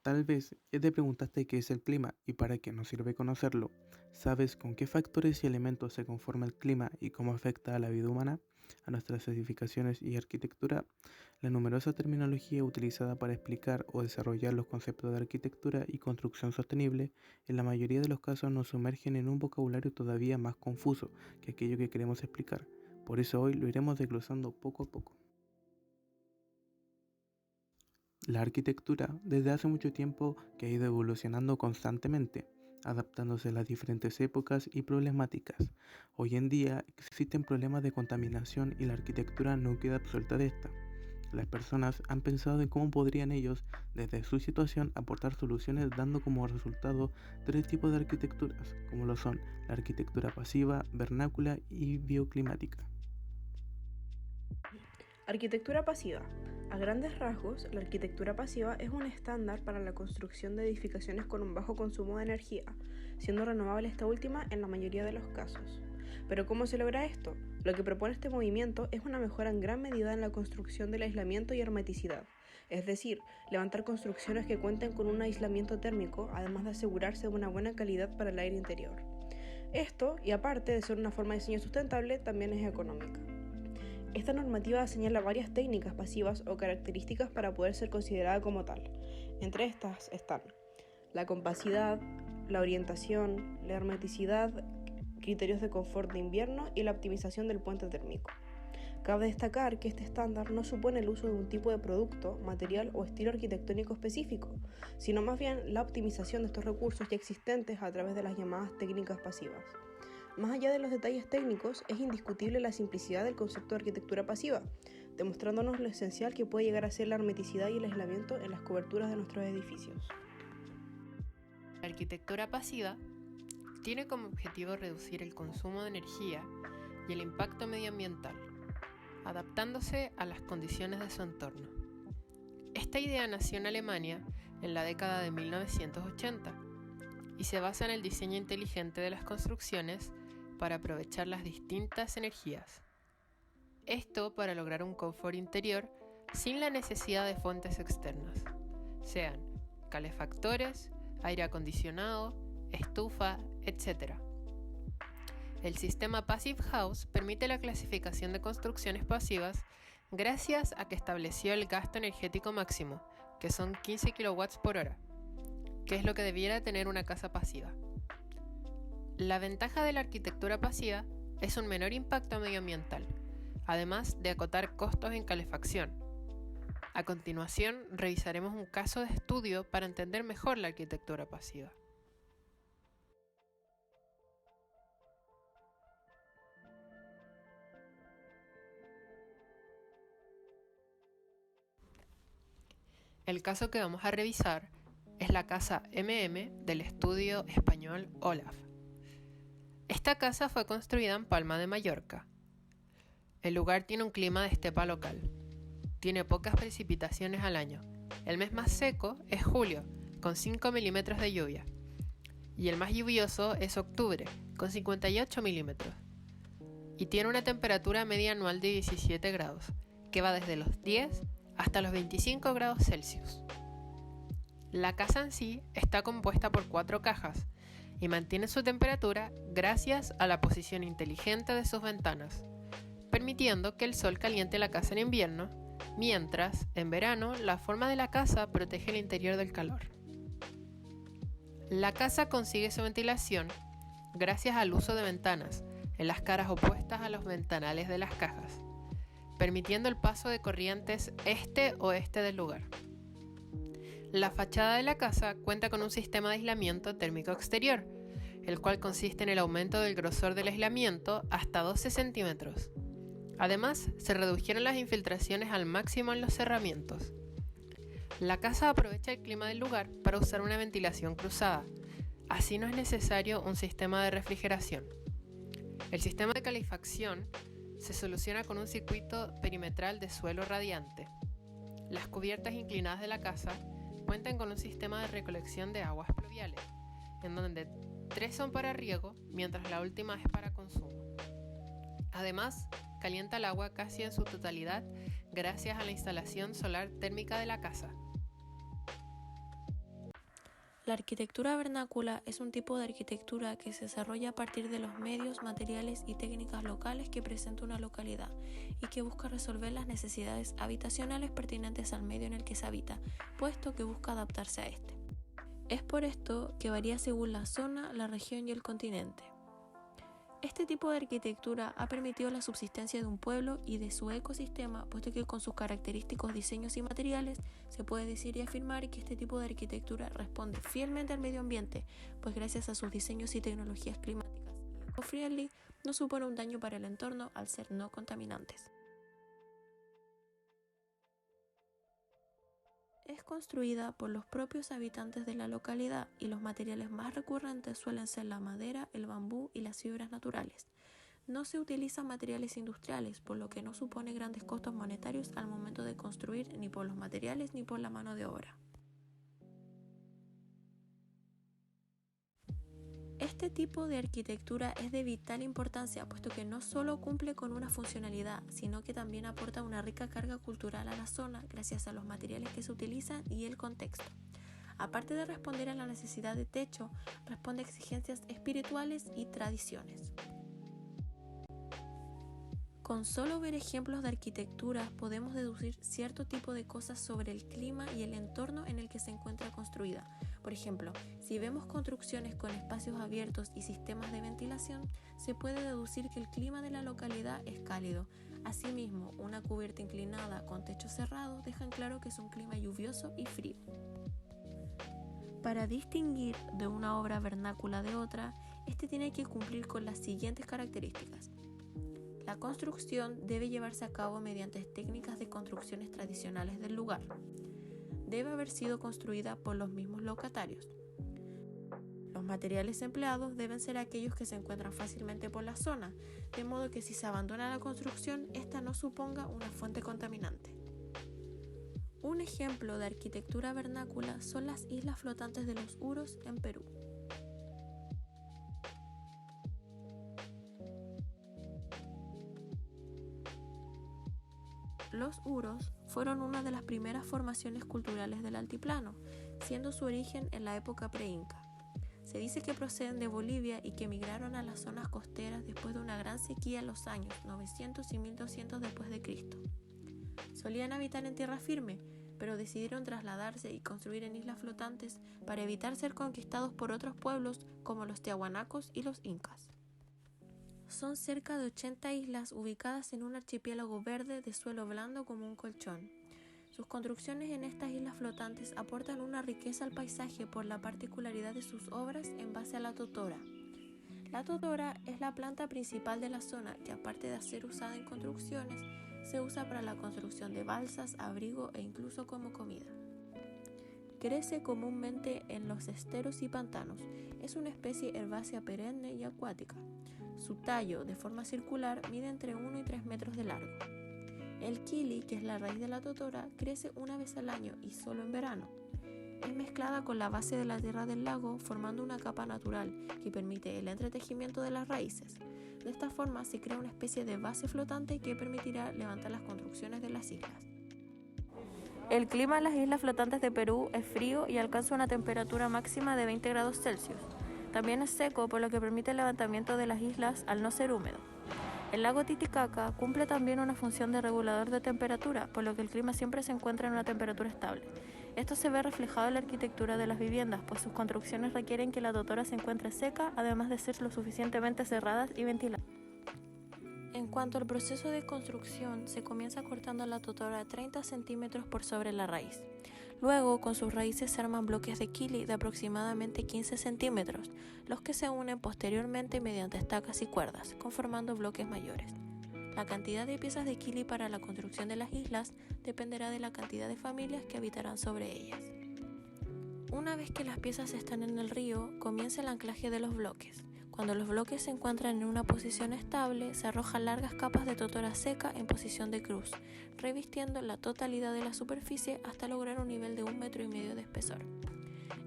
Tal vez ya te preguntaste qué es el clima y para qué nos sirve conocerlo. ¿Sabes con qué factores y elementos se conforma el clima y cómo afecta a la vida humana, a nuestras edificaciones y arquitectura? La numerosa terminología utilizada para explicar o desarrollar los conceptos de arquitectura y construcción sostenible, en la mayoría de los casos nos sumergen en un vocabulario todavía más confuso que aquello que queremos explicar. Por eso hoy lo iremos desglosando poco a poco. La arquitectura desde hace mucho tiempo que ha ido evolucionando constantemente, adaptándose a las diferentes épocas y problemáticas. Hoy en día existen problemas de contaminación y la arquitectura no queda absuelta de esta. Las personas han pensado en cómo podrían ellos, desde su situación, aportar soluciones dando como resultado tres tipos de arquitecturas, como lo son la arquitectura pasiva, vernácula y bioclimática. Arquitectura pasiva. A grandes rasgos, la arquitectura pasiva es un estándar para la construcción de edificaciones con un bajo consumo de energía, siendo renovable esta última en la mayoría de los casos. Pero ¿cómo se logra esto? Lo que propone este movimiento es una mejora en gran medida en la construcción del aislamiento y hermeticidad, es decir, levantar construcciones que cuenten con un aislamiento térmico, además de asegurarse de una buena calidad para el aire interior. Esto, y aparte de ser una forma de diseño sustentable, también es económica. Esta normativa señala varias técnicas pasivas o características para poder ser considerada como tal. Entre estas están la compacidad, la orientación, la hermeticidad, criterios de confort de invierno y la optimización del puente térmico. Cabe destacar que este estándar no supone el uso de un tipo de producto, material o estilo arquitectónico específico, sino más bien la optimización de estos recursos ya existentes a través de las llamadas técnicas pasivas. Más allá de los detalles técnicos, es indiscutible la simplicidad del concepto de arquitectura pasiva, demostrándonos lo esencial que puede llegar a ser la hermeticidad y el aislamiento en las coberturas de nuestros edificios. La arquitectura pasiva tiene como objetivo reducir el consumo de energía y el impacto medioambiental, adaptándose a las condiciones de su entorno. Esta idea nació en Alemania en la década de 1980 y se basa en el diseño inteligente de las construcciones para aprovechar las distintas energías. Esto para lograr un confort interior sin la necesidad de fuentes externas, sean calefactores, aire acondicionado, estufa, etc. El sistema Passive House permite la clasificación de construcciones pasivas gracias a que estableció el gasto energético máximo, que son 15 kW por hora, que es lo que debiera tener una casa pasiva. La ventaja de la arquitectura pasiva es un menor impacto medioambiental, además de acotar costos en calefacción. A continuación, revisaremos un caso de estudio para entender mejor la arquitectura pasiva. El caso que vamos a revisar es la casa MM del estudio español Olaf. Esta casa fue construida en Palma de Mallorca. El lugar tiene un clima de estepa local. Tiene pocas precipitaciones al año. El mes más seco es julio, con 5 milímetros de lluvia. Y el más lluvioso es octubre, con 58 milímetros. Y tiene una temperatura media anual de 17 grados, que va desde los 10 hasta los 25 grados Celsius. La casa en sí está compuesta por 4 cajas y mantiene su temperatura gracias a la posición inteligente de sus ventanas, permitiendo que el sol caliente la casa en invierno, mientras, en verano, la forma de la casa protege el interior del calor. La casa consigue su ventilación gracias al uso de ventanas en las caras opuestas a los ventanales de las cajas, permitiendo el paso de corrientes este-oeste del lugar. La fachada de la casa cuenta con un sistema de aislamiento térmico exterior, el cual consiste en el aumento del grosor del aislamiento hasta 12 centímetros. Además, se redujeron las infiltraciones al máximo en los cerramientos. La casa aprovecha el clima del lugar para usar una ventilación cruzada, así no es necesario un sistema de refrigeración. El sistema de calefacción se soluciona con un circuito perimetral de suelo radiante. Las cubiertas inclinadas de la casa cuentan con un sistema de recolección de aguas pluviales, en donde 3 son para riego, mientras la última es para consumo. Además, calienta el agua casi en su totalidad gracias a la instalación solar térmica de la casa. La arquitectura vernácula es un tipo de arquitectura que se desarrolla a partir de los medios, materiales y técnicas locales que presenta una localidad y que busca resolver las necesidades habitacionales pertinentes al medio en el que se habita, puesto que busca adaptarse a este. Es por esto que varía según la zona, la región y el continente. Este tipo de arquitectura ha permitido la subsistencia de un pueblo y de su ecosistema, puesto que con sus característicos diseños y materiales se puede decir y afirmar que este tipo de arquitectura responde fielmente al medio ambiente, pues gracias a sus diseños y tecnologías climáticas y eco-friendly no supone un daño para el entorno al ser no contaminantes. Es construida por los propios habitantes de la localidad y los materiales más recurrentes suelen ser la madera, el bambú y las fibras naturales. No se utilizan materiales industriales, por lo que no supone grandes costos monetarios al momento de construir ni por los materiales ni por la mano de obra. Este tipo de arquitectura es de vital importancia, puesto que no solo cumple con una funcionalidad, sino que también aporta una rica carga cultural a la zona gracias a los materiales que se utilizan y el contexto. Aparte de responder a la necesidad de techo, responde a exigencias espirituales y tradiciones. Con solo ver ejemplos de arquitectura podemos deducir cierto tipo de cosas sobre el clima y el entorno en el que se encuentra construida. Por ejemplo, si vemos construcciones con espacios abiertos y sistemas de ventilación, se puede deducir que el clima de la localidad es cálido. Asimismo, una cubierta inclinada con techo cerrado dejan claro que es un clima lluvioso y frío. Para distinguir de una obra vernácula de otra, este tiene que cumplir con las siguientes características. La construcción debe llevarse a cabo mediante técnicas de construcciones tradicionales del lugar. Debe haber sido construida por los mismos locatarios. Los materiales empleados deben ser aquellos que se encuentran fácilmente por la zona, de modo que si se abandona la construcción, esta no suponga una fuente contaminante. Un ejemplo de arquitectura vernácula son las islas flotantes de los Uros en Perú. Los Uros fueron una de las primeras formaciones culturales del altiplano, siendo su origen en la época pre-inca. Se dice que proceden de Bolivia y que emigraron a las zonas costeras después de una gran sequía en los años 900 y 1200 después de Cristo. Solían habitar en tierra firme, pero decidieron trasladarse y construir en islas flotantes para evitar ser conquistados por otros pueblos como los tiahuanacos y los incas. Son cerca de 80 islas ubicadas en un archipiélago verde de suelo blando como un colchón. Sus construcciones en estas islas flotantes aportan una riqueza al paisaje por la particularidad de sus obras en base a la totora. La totora es la planta principal de la zona que, aparte de ser usada en construcciones, se usa para la construcción de balsas, abrigo e incluso como comida. Crece comúnmente en los esteros y pantanos. Es una especie herbácea perenne y acuática. Su tallo, de forma circular, mide entre 1 y 3 metros de largo. El kili, que es la raíz de la totora, crece una vez al año y solo en verano. Es mezclada con la base de la tierra del lago, formando una capa natural que permite el entretejimiento de las raíces. De esta forma se crea una especie de base flotante que permitirá levantar las construcciones de las islas. El clima en las islas flotantes de Perú es frío y alcanza una temperatura máxima de 20 grados Celsius. También es seco, por lo que permite el levantamiento de las islas al no ser húmedo. El lago Titicaca cumple también una función de regulador de temperatura, por lo que el clima siempre se encuentra en una temperatura estable. Esto se ve reflejado en la arquitectura de las viviendas, pues sus construcciones requieren que la totora se encuentre seca, además de ser lo suficientemente cerradas y ventiladas. En cuanto al proceso de construcción, se comienza cortando la totora a 30 centímetros por sobre la raíz. Luego, con sus raíces se arman bloques de kili de aproximadamente 15 centímetros, los que se unen posteriormente mediante estacas y cuerdas, conformando bloques mayores. La cantidad de piezas de kili para la construcción de las islas dependerá de la cantidad de familias que habitarán sobre ellas. Una vez que las piezas están en el río, comienza el anclaje de los bloques. Cuando los bloques se encuentran en una posición estable, se arrojan largas capas de totora seca en posición de cruz, revistiendo la totalidad de la superficie hasta lograr un nivel de 1,5 metros de espesor.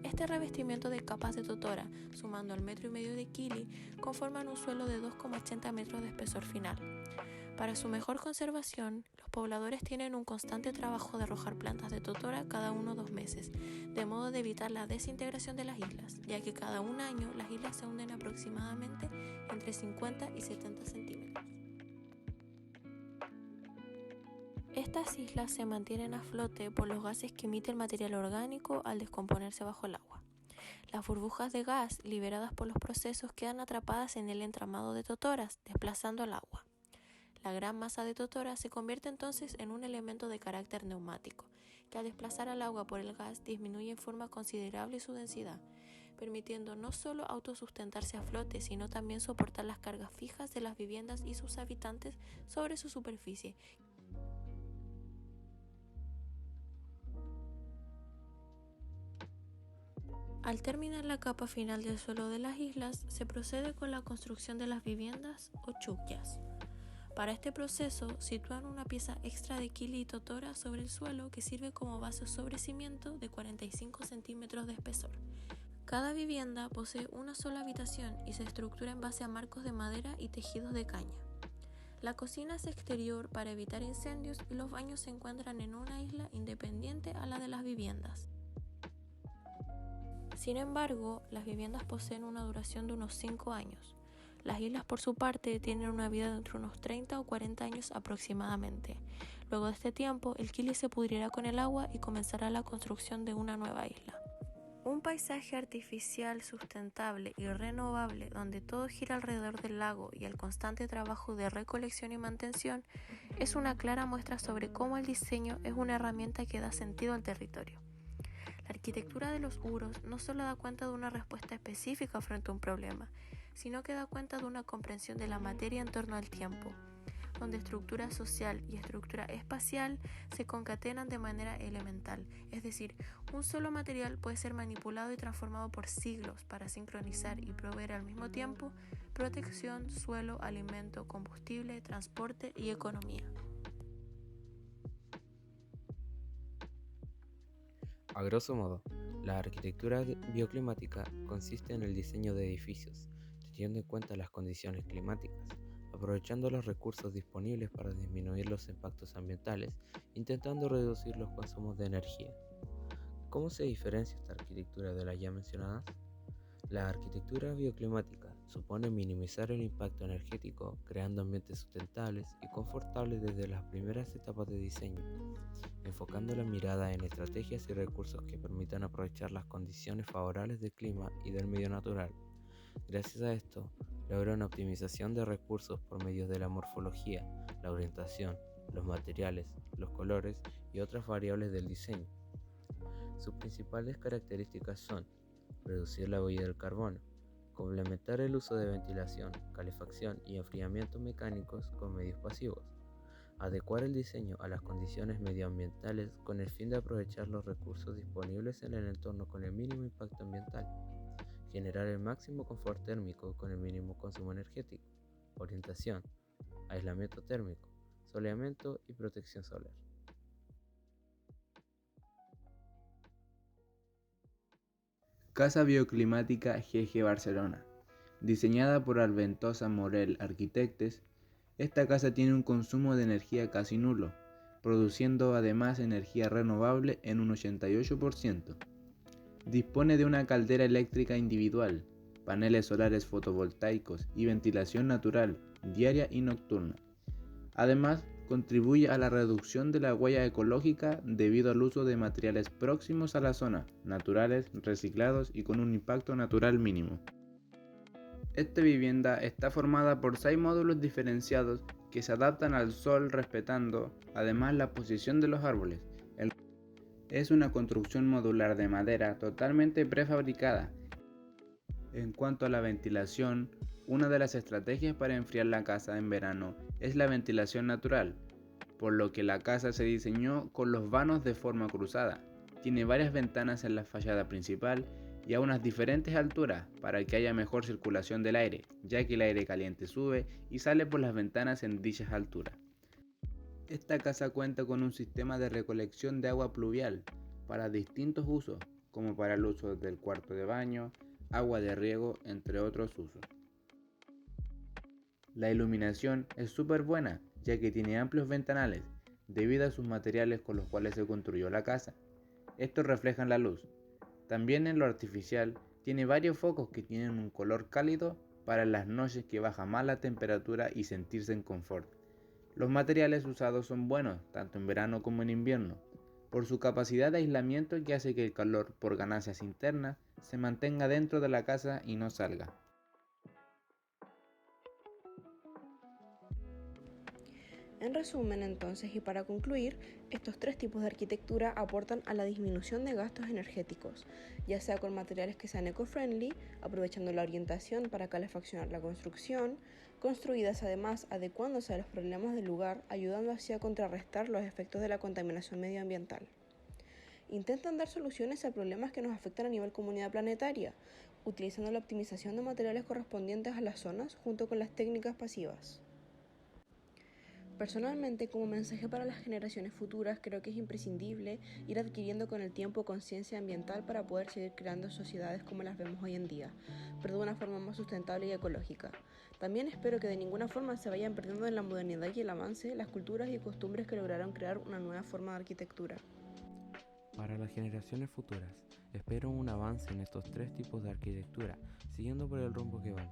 Este revestimiento de capas de totora, sumando al 1,5 metros de kili, conforman un suelo de 2,80 metros de espesor final. Para su mejor conservación, los pobladores tienen un constante trabajo de arrojar plantas de totora cada 1 o 2 meses, de modo de evitar la desintegración de las islas, ya que cada un año las islas se hunden aproximadamente entre 50 y 70 centímetros. Estas islas se mantienen a flote por los gases que emite el material orgánico al descomponerse bajo el agua. Las burbujas de gas liberadas por los procesos quedan atrapadas en el entramado de totoras, desplazando el agua. La gran masa de totora se convierte entonces en un elemento de carácter neumático, que al desplazar al agua por el gas disminuye en forma considerable su densidad, permitiendo no solo autosustentarse a flote, sino también soportar las cargas fijas de las viviendas y sus habitantes sobre su superficie. Al terminar la capa final del suelo de las islas, se procede con la construcción de las viviendas o chuquias. Para este proceso, sitúan una pieza extra de quili y totora sobre el suelo que sirve como base o sobrecimiento de 45 centímetros de espesor. Cada vivienda posee una sola habitación y se estructura en base a marcos de madera y tejidos de caña. La cocina es exterior para evitar incendios y los baños se encuentran en una isla independiente a la de las viviendas. Sin embargo, las viviendas poseen una duración de unos 5 años. Las islas, por su parte, tienen una vida de entre unos 30 o 40 años aproximadamente. Luego de este tiempo, el quili se pudrirá con el agua y comenzará la construcción de una nueva isla. Un paisaje artificial, sustentable y renovable, donde todo gira alrededor del lago y el constante trabajo de recolección y mantención, es una clara muestra sobre cómo el diseño es una herramienta que da sentido al territorio. La arquitectura de los uros no solo da cuenta de una respuesta específica frente a un problema, sino que da cuenta de una comprensión de la materia en torno al tiempo, donde estructura social y estructura espacial se concatenan de manera elemental, es decir, un solo material puede ser manipulado y transformado por siglos para sincronizar y proveer al mismo tiempo protección, suelo, alimento, combustible, transporte y economía. A grosso modo, la arquitectura bioclimática consiste en el diseño de edificios, teniendo en cuenta las condiciones climáticas, aprovechando los recursos disponibles para disminuir los impactos ambientales, intentando reducir los consumos de energía. ¿Cómo se diferencia esta arquitectura de las ya mencionadas? La arquitectura bioclimática supone minimizar el impacto energético, creando ambientes sustentables y confortables desde las primeras etapas de diseño, enfocando la mirada en estrategias y recursos que permitan aprovechar las condiciones favorables del clima y del medio natural. Gracias a esto, logra una optimización de recursos por medio de la morfología, la orientación, los materiales, los colores y otras variables del diseño. Sus principales características son reducir la huella del carbono, complementar el uso de ventilación, calefacción y enfriamiento mecánicos con medios pasivos, adecuar el diseño a las condiciones medioambientales con el fin de aprovechar los recursos disponibles en el entorno con el mínimo impacto ambiental, generar el máximo confort térmico con el mínimo consumo energético, orientación, aislamiento térmico, soleamiento y protección solar. Casa bioclimática GG Barcelona. Diseñada por Alventosa Morel Arquitectes, esta casa tiene un consumo de energía casi nulo, produciendo además energía renovable en un 88%. Dispone de una caldera eléctrica individual, paneles solares fotovoltaicos y ventilación natural, diaria y nocturna. Además, contribuye a la reducción de la huella ecológica debido al uso de materiales próximos a la zona, naturales, reciclados y con un impacto natural mínimo. Esta vivienda está formada por 6 módulos diferenciados que se adaptan al sol respetando además la posición de los árboles. Es una construcción modular de madera totalmente prefabricada. En cuanto a la ventilación, una de las estrategias para enfriar la casa en verano es la ventilación natural, por lo que la casa se diseñó con los vanos de forma cruzada. Tiene varias ventanas en la fachada principal y a unas diferentes alturas para que haya mejor circulación del aire, ya que el aire caliente sube y sale por las ventanas en dichas alturas. Esta casa cuenta con un sistema de recolección de agua pluvial para distintos usos, como para el uso del cuarto de baño, agua de riego, entre otros usos. La iluminación es súper buena, ya que tiene amplios ventanales, debido a sus materiales con los cuales se construyó la casa. Estos reflejan la luz. También en lo artificial, tiene varios focos que tienen un color cálido para las noches que baja más la temperatura y sentirse en confort. Los materiales usados son buenos, tanto en verano como en invierno, por su capacidad de aislamiento que hace que el calor, por ganancias internas, se mantenga dentro de la casa y no salga. En resumen, entonces, y para concluir, estos tres tipos de arquitectura aportan a la disminución de gastos energéticos, ya sea con materiales que sean eco-friendly, aprovechando la orientación para calefaccionar la construcción, construidas además adecuándose a los problemas del lugar, ayudando así a contrarrestar los efectos de la contaminación medioambiental. Intentan dar soluciones a problemas que nos afectan a nivel comunidad planetaria, utilizando la optimización de materiales correspondientes a las zonas junto con las técnicas pasivas. Personalmente, como mensaje para las generaciones futuras, creo que es imprescindible ir adquiriendo con el tiempo conciencia ambiental para poder seguir creando sociedades como las vemos hoy en día, pero de una forma más sustentable y ecológica. También espero que de ninguna forma se vayan perdiendo en la modernidad y el avance las culturas y costumbres que lograron crear una nueva forma de arquitectura. Para las generaciones futuras, espero un avance en estos tres tipos de arquitectura, siguiendo por el rumbo que van,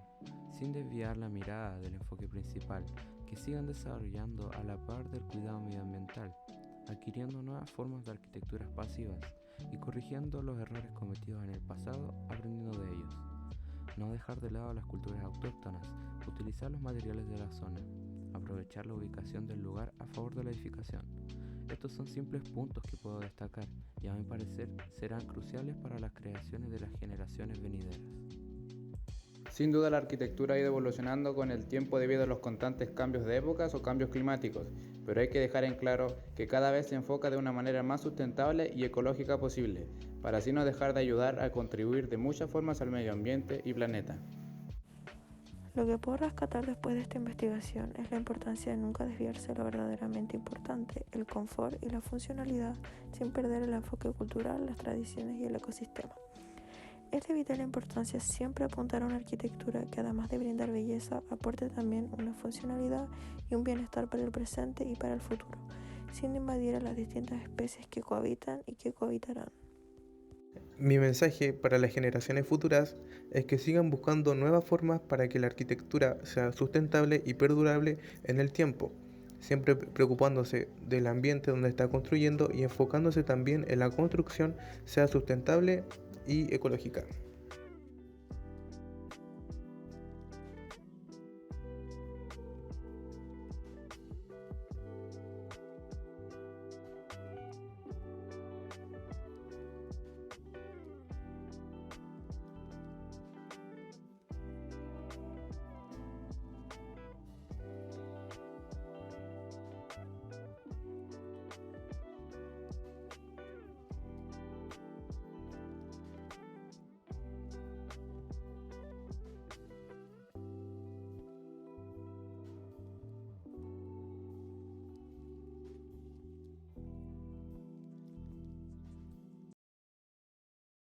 sin desviar la mirada del enfoque principal, que sigan desarrollando a la par del cuidado medioambiental, adquiriendo nuevas formas de arquitecturas pasivas y corrigiendo los errores cometidos en el pasado, aprendiendo de ellos. No dejar de lado las culturas autóctonas, utilizar los materiales de la zona, aprovechar la ubicación del lugar a favor de la edificación. Estos son simples puntos que puedo destacar y a mi parecer serán cruciales para las creaciones de las generaciones venideras. Sin duda la arquitectura ha ido evolucionando con el tiempo debido a los constantes cambios de épocas o cambios climáticos, pero hay que dejar en claro que cada vez se enfoca de una manera más sustentable y ecológica posible, para así no dejar de ayudar a contribuir de muchas formas al medio ambiente y planeta. Lo que puedo rescatar después de esta investigación es la importancia de nunca desviarse de lo verdaderamente importante, el confort y la funcionalidad, sin perder el enfoque cultural, las tradiciones y el ecosistema. Es de vital importancia siempre apuntar a una arquitectura que, además de brindar belleza, aporte también una funcionalidad y un bienestar para el presente y para el futuro, sin invadir a las distintas especies que cohabitan y que cohabitarán. Mi mensaje para las generaciones futuras es que sigan buscando nuevas formas para que la arquitectura sea sustentable y perdurable en el tiempo, siempre preocupándose del ambiente donde está construyendo y enfocándose también en la construcción sea sustentable y ecológica.